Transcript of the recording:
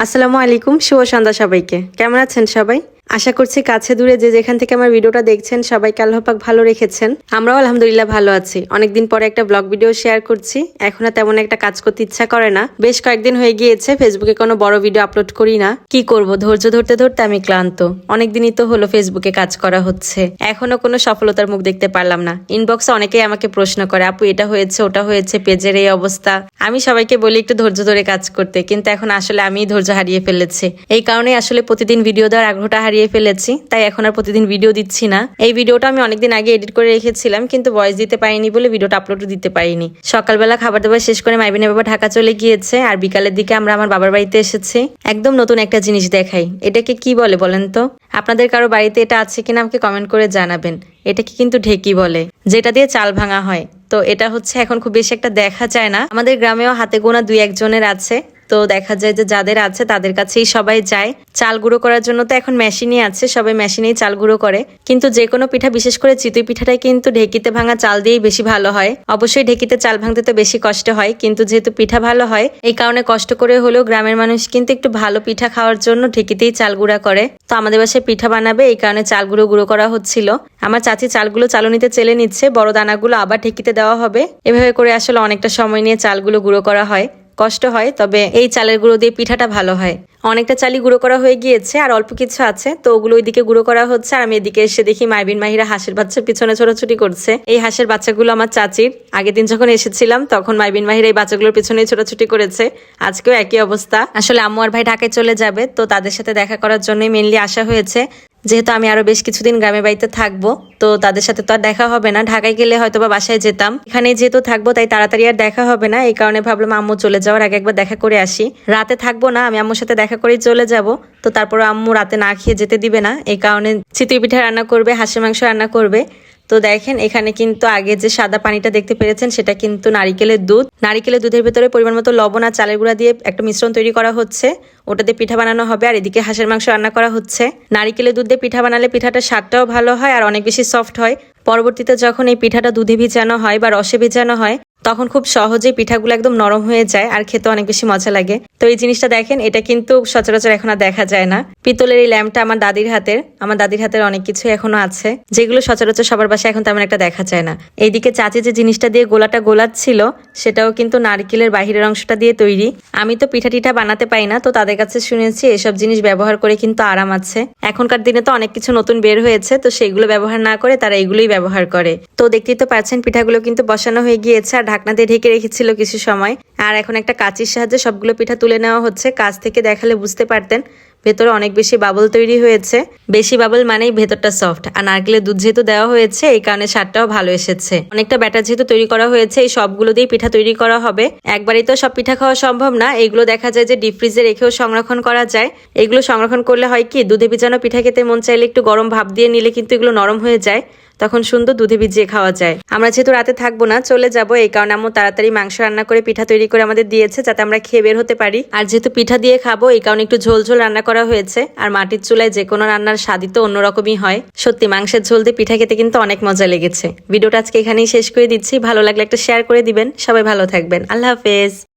আসসালামু আলাইকুম, শুভ সন্ধ্যা সবাইকে। কেমন আছেন সবাই? আশা করছি কাছে দূরে যে যেখান থেকে আমার ভিডিওটা দেখছেন সবাইকে আল্লাহ পাক ভালো রেখেছেন। আমরাও আলহামদুলিল্লাহ ভালো আছি। অনেকদিন পরে একটা ব্লগ ভিডিও শেয়ার করছি। এখন আর তেমন একটা কাজ করতে ইচ্ছা করে না। বেশ কয়েকদিন হয়ে গিয়েছে ফেসবুকে কোনো বড় ভিডিও আপলোড করি না। কি করব, ধৈর্য ধরতে ধরতে আমি ক্লান্ত। অনেকদিনই তো হলো ফেসবুকে কাজ করা হচ্ছে, এখনো কোনো সফলতার মুখ দেখতে পারলাম না। ইনবক্সে অনেকেই আমাকে প্রশ্ন করে, আপু এটা হয়েছে ওটা হয়েছে, পেজের এই অবস্থা। আমি সবাইকে বলি একটু ধৈর্য ধরে কাজ করতে, কিন্তু এখন আসলে আমি ধৈর্য হারিয়ে ফেলেছি। এই কারণে আসলে প্রতিদিন ভিডিও দেওয়ার আগ্রহটা হারিয়ে ফেলেছি, তাই এখন আর প্রতিদিন ভিডিও দিচ্ছি না। এই ভিডিওটা আমি অনেকদিন আগে এডিট করে রেখেছিলাম, কিন্তু ভয়েস দিতে পারিনি বলে ভিডিওটা আপলোড দিতে পারিনি। সকালবেলা খাবার দাবার শেষ করে মাইবিনের বাবা ঢাকা চলে গিয়েছে, আর বিকালের দিকে আমরা আমার বাবার বাড়িতে এসেছি। একদম নতুন একটা জিনিস দেখাই। এটাকে কি বলে বলেন তো? আপনাদের কারো বাড়িতে এটা আছে কিনা আমাকে কমেন্ট করে জানাবেন। এটাকে কিন্তু ঢেকি বলে, যেটা দিয়ে চাল ভাঙা হয়। তো এটা হচ্ছে এখন খুব বেশি একটা দেখা যায় না। আমাদের গ্রামেও হাতে গোনা দুই একজনের আছে। তো দেখা যায় যে যাদের আছে তাদের কাছেই সবাই যায়। চাল গুঁড়ো করার জন্য তো এখন মেশিনই আছে, সবাই মেশিনেই চাল গুঁড়ো করে। কিন্তু যে কোনো পিঠা, বিশেষ করে চিতই পিঠাটাই কিন্তু ঢেকিতে ভাঙা চাল দিয়েই বেশি ভালো হয়। অবশ্যই ঢেকিতে চাল ভাঙতে তো বেশি কষ্ট হয়, কিন্তু যেহেতু পিঠা ভালো হয় এই কারণে কষ্ট করে হলেও গ্রামের মানুষ কিন্তু একটু ভালো পিঠা খাওয়ার জন্য ঢেকিতেই চাল গুঁড়া করে। তো আমাদের বাসায় পিঠা বানাবে, এই কারণে চালগুলো গুঁড়ো করা হচ্ছিল। আমার চাচি চালগুলো চালুনিতে চেলে নিচ্ছে, বড় দানাগুলো আবার ঢেকিতে দেওয়া হবে। এভাবে করে আসলে অনেকটা সময় নিয়ে চালগুলো গুঁড়ো করা হয়। কষ্ট হয়, তবে এই চালের গুঁড়ো দিয়ে পিঠাটা ভালো হয়। অনেকটা চালই গুঁড়ো করা হয়ে গিয়েছে, আর অল্প কিছু আছে, তো ওগুলো ওইদিকে গুঁড়ো করা হচ্ছে। আর আমি এদিকে এসে দেখি মাইবিন মাহিরা হাঁসের বাচ্চার পিছনে ছোটাছুটি করছে। এই হাঁসের বাচ্চাগুলো আমার চাচির। আগের দিন যখন এসেছিলাম তখন মাইবিন মাহিরা এই বাচ্চাগুলোর পিছনে ছোটাছুটি করেছে। আজকেও একই অবস্থা। আসলে আম্মু আর ভাই ঢাকায় চলে যাবে, তো তাদের সাথে দেখা করার জন্যই মেনলি আসা হয়েছে। যেহেতু আমি আরো বেশ কিছুদিন গ্রামের বাড়িতে থাকবো, তো তাদের সাথে তো আর দেখা হবে না। ঢাকায় গেলে হয়তো বা বাসায় যেতাম, এখানে যেহেতু থাকবো তাই তাড়াতাড়ি আর দেখা হবে না। এই কারণে ভাবলাম আম্মু চলে যাওয়ার আগে একবার দেখা করে আসি। রাতে থাকবো না, আমি আম্মুর সাথে দেখা করেই চলে যাব। তো তারপর আম্মু রাতে না খেয়ে যেতে দিবে না, এই কারণে চিতই পিঠা রান্না করবে, হাঁসের মাংস রান্না করবে। তো দেখেন এখানে কিন্তু আগে যে সাদা পানিটা দেখতে পেরেছেন সেটা কিন্তু নারিকেলের দুধ। নারিকেলের দুধের ভেতরে পরিমাণ মতো লবণ আর চালের গুঁড়া দিয়ে একটা মিশ্রণ তৈরি করা হচ্ছে, ওটা দিয়ে পিঠা বানানো হবে। আর এদিকে হাঁসের মাংস রান্না করা হচ্ছে। নারিকেলের দুধ দিয়ে পিঠা বানালে পিঠাটার স্বাদটাও ভালো হয় আর অনেক বেশি সফট হয়। পরবর্তীতে যখন এই পিঠাটা দুধে ভিজানো হয় বা রসে ভিজানো হয় তখন খুব সহজেই পিঠাগুলো একদম নরম হয়ে যায় আর খেতে অনেক বেশি মজা লাগে। তো এই জিনিসটা দেখেন, এটা কিন্তু সচরাচর এখন আর দেখা যায় না। পিতলের এই ল্যাম্পটা আমার দাদির হাতের। আমার দাদির হাতের অনেক কিছু এখনো আছে, যেগুলো সচরাচর সবার বাসায় এখন তেমন একটা দেখা যায় না। এইদিকে চাচি যে জিনিসটা দিয়ে গোলাটা গোলাচ্ছিল সেটাও কিন্তু নারকেলের বাহিরের অংশটা দিয়ে তৈরি। আমি তো পিঠা টিঠা বানাতে পারি না, তো তাদের কাছে শুনেছি এসব জিনিস ব্যবহার করে কিন্তু আরাম আছে। এখনকার দিনে তো অনেক কিছু নতুন বের হয়েছে, তো সেগুলো ব্যবহার না করে তারা এগুলোই ব্যবহার করে। তো দেখতেই তো পাচ্ছেন পিঠাগুলো কিন্তু বসানো হয়ে গিয়েছে আর ঢাকনা দিয়ে ঢেকে রেখেছিল কিছু সময়। আর এখন একটা কাঁচির সাহায্যে সবগুলো পিঠা তুলে নেওয়া হচ্ছে। কাছ থেকে দেখালে বুঝতে পারতেন ভেতরে অনেক বেশি বাবল তৈরি হয়েছে। বেশি বাবল মানেই ভেতরটা সফট। আর নারকেলের দুধ যেহেতু দেওয়া হয়েছে এই কারণে স্বাদটাও ভালো এসেছে। অনেকটা ব্যাটার যেহেতু তৈরি করা হয়েছে, এই সবগুলো দিয়ে পিঠা তৈরি করা হবে। একবারই তো সব পিঠা খাওয়া সম্ভব না। এগুলো দেখা যায় যে ডিপ ফ্রিজে রেখেও সংরক্ষণ করা যায়। এগুলো সংরক্ষণ করলে হয় কি, দুধে ভিজানো পিঠা খেতে মন চাইলে একটু গরম ভাপ দিয়ে নিলে কিন্তু এগুলো নরম হয়ে যায়, তখন সুন্দর দুধে ভিজিয়ে খাওয়া যায়। আমরা যেহেতু রাতে থাকবো না, চলে যাব, এই কারণে আম্মু তাড়াতাড়ি মাংস রান্না করে পিঠা তৈরি করে আমাদের দিয়েছে যাতে আমরা খেয়ে বের হতে পারি। আর যেহেতু পিঠা দিয়ে খাবো এই কারণে একটু ঝোল ঝোল রান্না করা হয়েছে। আর মাটির চুলায় যে কোনো রান্নার স্বাদই তো অন্যরকমই হয়। সত্যি মাংসের ঝোল দিয়ে পিঠা খেতে কিন্তু অনেক মজা লেগেছে। ভিডিওটা আজকে এখানেই শেষ করে দিচ্ছি। ভালো লাগলে একটা শেয়ার করে দিবেন। সবাই ভালো থাকবেন। আল্লাহ হাফেজ।